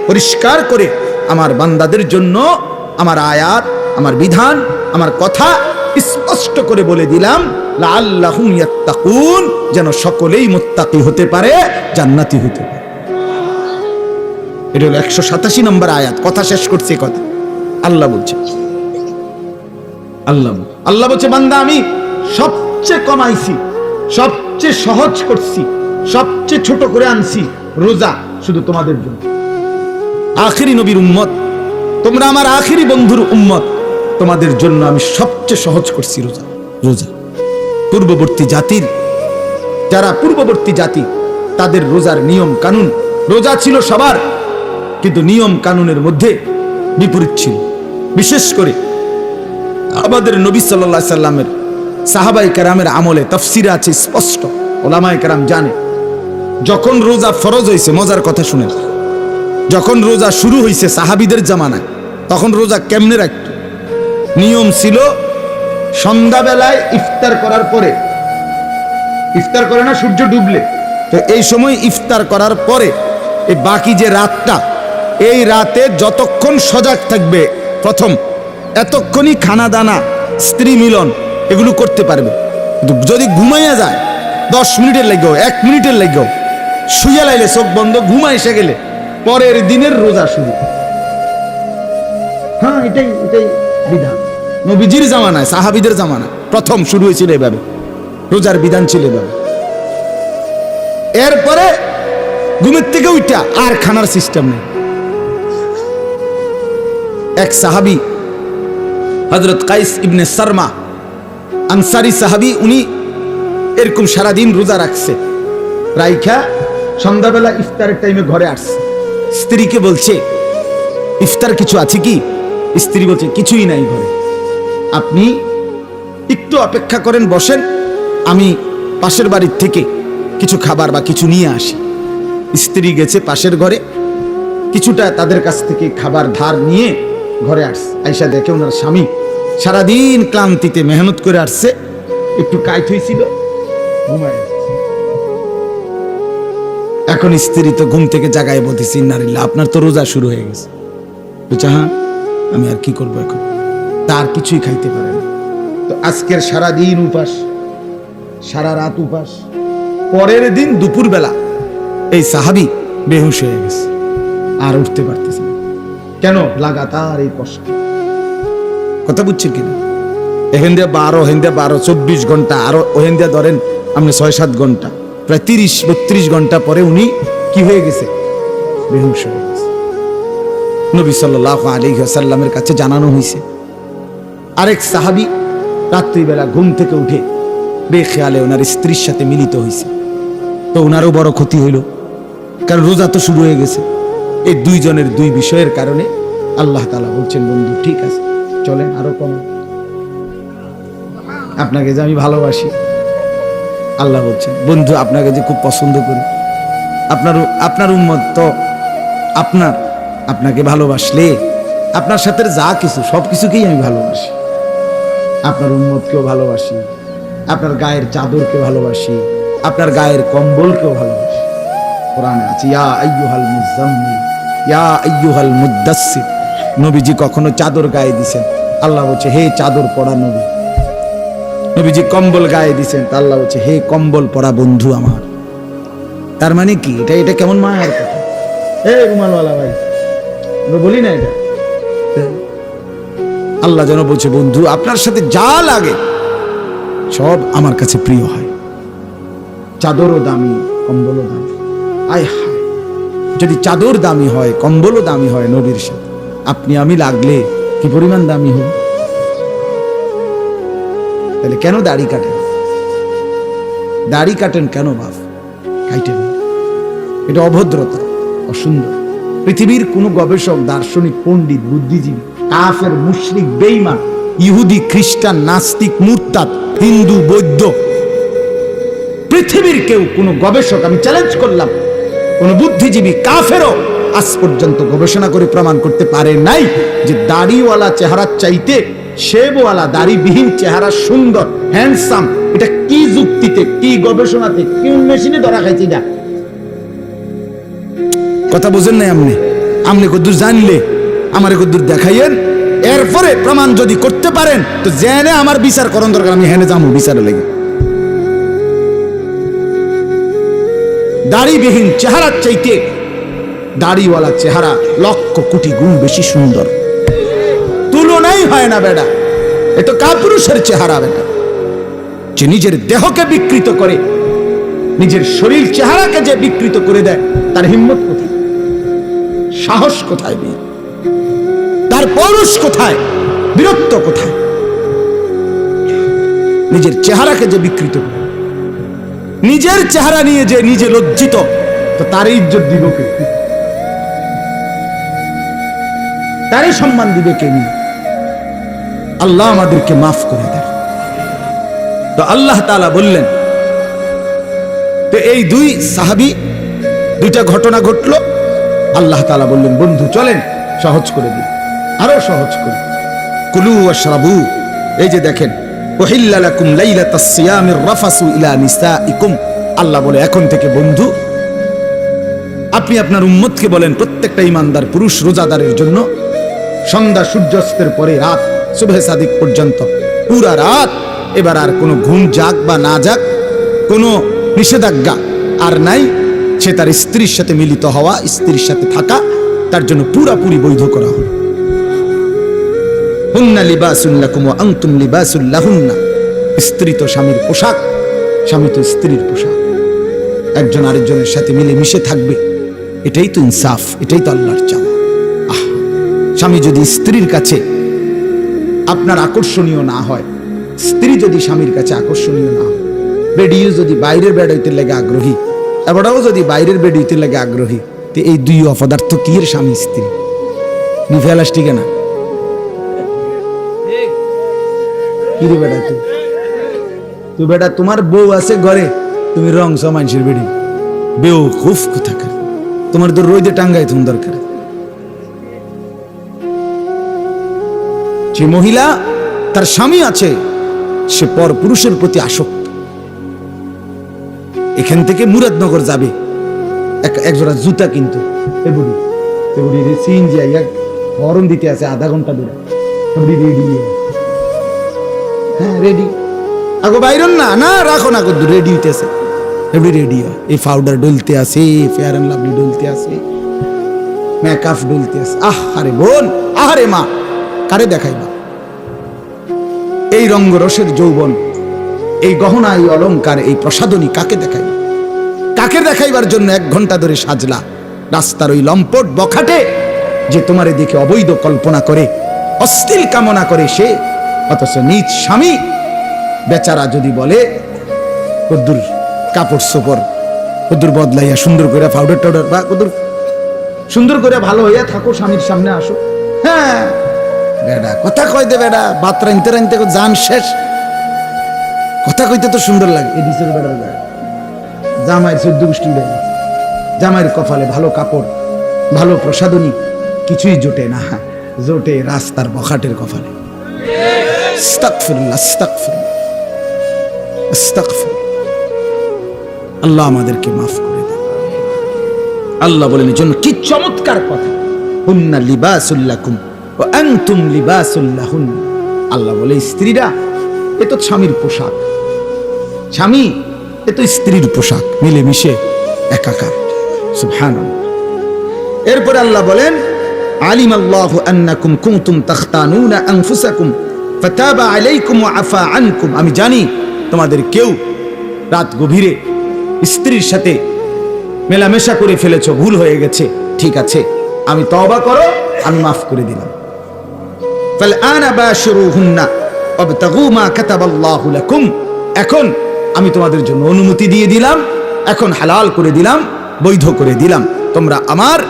পরিষ্কার করে আমার বান্দাদের জন্য আমার আয়াত, আমার বিধান, আমার কথা স্পষ্ট করে বলে দিলাম, লাআল্লাহুম ইয়াত্তাকুন, যেন সকলেই মুত্তাকি হতে পারে, জান্নাতি হতে পারে। এটা হলো 187 নম্বর আয়াত। কথা শেষ করছে কথা। আল্লাহ বলছে, আল্লাহ বলছে, বান্দা আমি সবচেয়ে কমাইছি, সবচেয়ে সহজ করছি, সবচেয়ে ছোট করে আনছি রোজা শুধু তোমাদের জন্য। আখিরি নবীর উম্মত, তোমরা আমার আখিরি বন্ধুর উম্মত, তোমাদের জন্য আমি সবচেয়ে সহজ করছি রোজা। রোজা পূর্ববর্তী জাতির, যারা পূর্ববর্তী জাতি, তাদের রোজার নিয়ম কানুন, রোজা ছিল সবার, কিন্তু নিয়ম কানুনের মধ্যে বিপরীত ছিল। বিশেষ করে আমাদের নবী সাল্লাল্লাহু আলাইহি সাল্লামের সাহাবায়ে কেরামের আমলে তাফসীরে আছে স্পষ্ট, ওলামায়ে কেরাম জানে, যখন রোজা ফরজ হয়েছে, মজার কথা শুনেন, যখন রোজা শুরু হয়েছে সাহাবীদের জামানায়, তখন রোজা কেমনে রাখত? নিয়ম ছিল সন্ধ্যাবেলায় ইফতার করার পরে, ইফতার করে না সূর্য ডুবলে, তো এই সময় ইফতার করার পরে এই বাকি যে রাতটা, এই রাতে যতক্ষণ সজাগ থাকবে প্রথম, এতক্ষণই খানা দানা, স্ত্রী মিলন এগুলো করতে পারবে। যদি ঘুমাইয়া যায় 10 মিনিটের লাগেও, 1 মিনিটের লাগেও, শুয়ে লাইলে চোখ বন্ধ, ঘুমা এসে গেলে পরের দিনের রোজা শুরু। হ্যাঁ, এটাই বিধান। নবীজির জামানায়, সাহাবীদের জামানায় প্রথম শুরু হয়েছিল এভাবে, রোজার বিধান ছিল এভাবে। এরপরে ঘুমের থেকে উঠা আর খানার সিস্টেম নেই। এক সাহাবী হযরত কাইস ইবনে সারমা আনসারী সাহাবী, উনি এরকম সারাদিন রোজা রাখছে, রাইখা সন্ধ্যাবেলা ইফতারের টাইমে ঘরে আসছে, স্ত্রীকে বলছে ইফতার কিছু আছে কি? স্ত্রী বলছে কিছুই নাই ঘরে, আপনি একটু অপেক্ষা করেন, বসেন, আমি পাশের বাড়ির থেকে কিছু খাবার বা কিছু নিয়ে আসি। স্ত্রী গেছে পাশের ঘরে, কিছুটা তাদের কাছ থেকে খাবার ধার নিয়ে ঘরে আসছে। আয়েশা দেখে ওনার স্বামী সারাদিন ক্লান্তিতে মেহনত করে আসছে, একটু কাইত হয়েছিল, ঘুমায়। এখন স্ত্রী তো ঘুম থেকে জাগায় বলতেছে, ইন্নালিল্লাহ, আপনার তো রোজা শুরু হয়ে গেছে। বলছে হ্যাঁ, আমি আর কি করবো এখন, তার কিছুই খাইতে পারে না। তো আজকের সারাদিন উপাস, সারা রাত উপাস, পরের দিন দুপুর বেলা এই সাহাবী বেহুশ হয়ে গেছে, আর উঠতে পারতেছে না। কেন? লাগাতার এই কষ্ট। কথা বুঝছেন কিনা? এখান দিয়ে 12, হেন দিয়ে 12, 24 ঘন্টা, আরো ওখান দিয়ে ধরেন আপনি 6-7 ঘন্টা, প্রায় 30-32 ঘন্টা পরে উনি কি হয়ে গেছে? বেহুশ হয়ে গেছে। নবী সাল্লাল্লাহু আলাইহি ওয়াসাল্লামের কাছে জানানো হয়েছে। আরেক সাহাবী রাত্রিবেলা ঘুম থেকে উঠে বেখেয়ালে ওনার স্ত্রীর সাথে মিলিত হয়েছে, তো ওনারও বড় ক্ষতি হইল, কারণ রোজা তো শুরু হয়ে গেছে। এই দুইজনের দুই বিষয়ের কারণে আল্লাহ তাআলা বলছেন, বন্ধু ঠিক আছে, চলেন আরো কমান, আপনাকে যে আমি ভালোবাসি। আল্লাহ বলছেন, বন্ধু আপনাকে যে খুব পছন্দ করি, আপনার উম্মত তো আপনাকে ভালোবাসলে আপনার সাথে যা কিছু সব কিছুকেই আমি ভালোবাসি, আপনার উম্মতকেও ভালোবাসি, আপনার গায়ের চাদরকে ভালোবাসি, আপনার গায়ের কম্বলকেও ভালোবাসি। কোরআনে আছে, ইয়া আইয়ুহাল মুজাম্মিল ইয়া আইয়ুহাল মুদ্দাসসির। নবীজি কখনো চাদর গায়ে দিছেন, আল্লাহ বলছে হে চাদর পরা নবী। নবীজি কম্বল গায়ে দিছেন, তা আল্লাহ বলছে হে কম্বল পরা বন্ধু আমার। তার মানে কি? এটা কেমন মায়ের কথা? রুমালওয়ালা ভাই, আমরা বলি না এটা? আল্লাহ যেন বলছে, বন্ধু আপনার সাথে যা লাগে সব আমার কাছে প্রিয় হয়। চাদরও দামি, কম্বলও দামি। আয় হায়, যদি চাদর দামি হয়, কম্বলও দামি হয় নবীর সাথে, আপনি আমি লাগলে কি পরিমাণ দামি হব? তাহলে কেন দাড়ি কাটেন? দাড়ি কাটেন কেন বাপ? কাটেন, এটা অভদ্রতা, অসুন্দর। পৃথিবীর কোন গবেষক, দার্শনিক, পণ্ডিত, বুদ্ধিজীবী, কাফের, মুশরিক, বেঈমান, ইহুদি, খ্রিস্টান, নাস্তিক, মুরতাদ, হিন্দু, বৌদ্ধ, পৃথিবীর কেউ, কোন গবেষক, আমি চ্যালেঞ্জ করলাম, কোন বুদ্ধিজীবী, কাফেরও আজ পর্যন্ত গবেষণা করে প্রমাণ করতে পারে নাই যে দাড়িওয়ালা চেহারার চাইতে শেবওয়ালা দাড়িবিহীন চেহারা সুন্দর, হ্যান্ডসাম। এটা কি যুক্তিতে, কি গবেষণাতে, কোন মেশিনে ধরা খাইছি? না কথা বুঝেন নাই আপনি? আপনি কদ্দুর জানলে আমার কদ্দুর দেখাইয়েন, এরপরে প্রমাণ যদি করতে পারেন তো জেনে আমার বিচার করণ দরকার, আমি হেনে যাবো বিচারে লেগে। দাড়িবিহীন চেহারার চাইতে দাড়িওয়ালা চেহারা লক্ষ কোটি গুণ বেশি সুন্দর, তুলনাই হয় না বেটা। এ তো কাপুরুষের চেহারা বেটা, যে নিজের দেহকে বিকৃত করে, নিজের শরীর চেহারাকে যে বিকৃত করে দেয়, তার হিম্মত কোথায়, সাহস কোথায়, তার পৌরুষ কোথায়, বীরত্ব কোথায়? নিজের চেহারাকে যে বিকৃত করে, নিজের চেহারা নিয়ে যে নিজে লজ্জিত, তো তারই ইজ্জত দিব কে, তারই সম্মান দিবে কে? আল্লাহ আমাদেরকে মাফ করে দেন। তো আল্লাহ তাআলা বললেন, তো এই দুই সাহাবী দুইটা ঘটনা ঘটলো, আল্লাহ তাআলা বললেন বন্ধু চলেন সহজ করে দিই, আরো সহজ করে, কুলু ওয়াশরাবু। এই যে দেখেন, উহিল্লা লাকুম লাইলাতাস সিয়ামির রাফাসু ইলা নিসাইকুম। আল্লাহ বলে এখন থেকে বন্ধু আপনি আপনার উম্মতকে বলেন, প্রত্যেকটা ঈমানদার পুরুষ রোজাদারের জন্য সন্ধ্যা সূর্যাস্তের পরে রাত সুবহে সাদিক পর্যন্ত পুরা রাত, এবার আর কোনো ঘুম যাক বা না যাক, কোনো নিষেধাজ্ঞা আর নাই। সে তার স্ত্রীর সাথে মিলিত হওয়া, স্ত্রীর সাথে থাকা তার জন্য পুরাপুরি বৈধ করা হলো। হুন্না লিবাসুল লাকুম ওয়া আনতুম লিবাসুল লাহুন্না। স্ত্রী তো স্বামীর পোশাক, স্বামী তো স্ত্রীর পোশাক, একজন আরেকজনের সাথে মিলে মিশে থাকবে, এটাই তো ইনসাফ, এটাই তো আল্লাহর চাওয়া। স্বামী যদি স্ত্রীর কাছে আপনার আকর্ষণীয় না হয়, স্ত্রী যদি স্বামীর কাছে আকর্ষণীয় না হয়, বেডিও যদি বাইরের বেড হইতে লাগে আগ্রহী, এবারও যদি বাইরের বেড হইতে লাগে আগ্রহী, তো এই দুই অপদার্থ কি এর স্বামী স্ত্রী নিফেলাস ঠিক না? কি রে বেটা, তুই বেটা তোমার বউ আছে ঘরে, তুমি রং মানুষের বেডি বেউ খুব কোথাকার, তোমার তো রোদে টাঙ্গাই তুমি দরকার। যে মহিলা তার স্বামী আছে, সে পর পুরুষের প্রতি আসক্ত। এখান থেকে মুরাদনগর যাবে একজোড়া জুতা কিন্তু হরণ দিতে আছে আধা ঘন্টা ধরে, রেডি, হ্যাঁ রেডি, আগো বাইরন না না রাখো না, রেডি হইতেছে, রেডি। এই পাউডার ডলতে আছে, ফেয়ার এন্ড লাভলি ডলতে আছে, মেকআপ ডলতে আছে। আরে বোন, আহারে মা, কারে দেখাইবা? এই রঙ্গরসের যৌবন, এই গহনা, এই অলংকার, এই প্রসাদনী কাকে দেখাইবা? কাকে দেখাইবার জন্য 1 ঘন্টা ধরে সাজলা? রাস্তার ওই লম্পট বখাটে যে তোমারে দেখে অবৈধ কল্পনা করে, অশ্লীল কামনা করে সে, অথচ নিজ স্বামী বেচারা যদি বলে কদ্দুর কাপড় সোপড় কদ্দুর বদলাইয়া সুন্দর করে পাউডার টাউডার বা কদ্দুর সুন্দর করে ভালো হইয়া থাকো, স্বামীর সামনে আসো, হ্যাঁ বেডা কথা কই দে, বেডা বাত রাইনতে রাইনতে জান শেষ, কথা কইতে তো সুন্দর লাগে। এই দিছের বেডার গায়ে জামাইয়ের 14 গোষ্ঠী উড়ে গেছে, জামাইয়ের কপালে ভালো কাপড়, ভালো প্রসাদনী কিছুই জোটে না, জোটে রাস্তার বখাটের কপালে। আস্তাগফিরুল্লাহ, আস্তাগফিরুল্লাহ, আস্তাগফিরুল্লাহ। আল্লাহ আমাদেরকে মাফ করে দেন। আল্লাহ বলেন জন্য কি চমৎকার কথা, হুন্না লিবাসুল লাকুম ওয়া আনতুম লিবাসুল লাহুন। আল্লাহ বলে স্ত্রীরা এ তো স্বামীর পোশাক, স্বামী এ তো স্ত্রীর পোশাক, মিলেমিশে একাকার। সুবহানাল্লাহ। এরপরে আল্লাহ বলেন আলিমাল্লাহু আন্নাকুম কুনতুম তাখতানুনা আনফুসাকুম ফাতাবা আলাইকুম ওয়া আফা আনকুম। আমি জানি তোমাদের কেউ রাত গভীরে স্ত্রীর সাথে মেলামেশা করে ফেলেছো, ভুল হয়ে গেছে, ঠিক আছে আমি তওবা করো, আমি মাফ করে দিলাম। ফালআনা বাশিরুহুন্না ওয়াবতাগু মা কাতাবাল্লাহু লাকুম। এখন আমি তোমাদের জন্য অনুমতি দিয়ে দিলাম, এখন হালাল করে দিলাম, বৈধ করে দিলাম, তোমরা আমার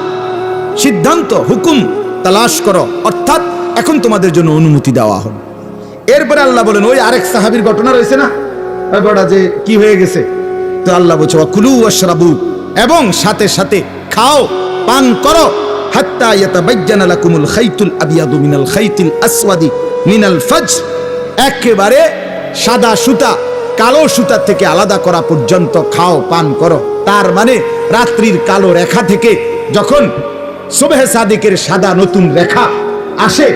সিদ্ধান্ত হুকুম তালাশ করো, অর্থাৎ এখন তোমাদের জন্য অনুমতি দেওয়া হলো। এরপরে আল্লাহ বলেন ওই আরেক সাহাবীর ঘটনা রয়েছে না, বড় যে কি হয়ে গেছে, তো আল্লাহ বলছে কুলু ওয়াশরাবু, এবং সাথে সাথে খাও পান করো, হাত্তা ইয়াতাবায়্যানা লাকুমুল খাইতুল আবিয়াদু মিনাল খাইতিল আসওয়াদি মিনাল ফজর, একেবারে সাদা সুতা কালো সুতা থেকে আলাদা করা পর্যন্ত খাও পান করো। তার মানে রাত্রির কালো রেখা থেকে যখন সুবহে সাদিকের সাদা নতুন রেখা আসে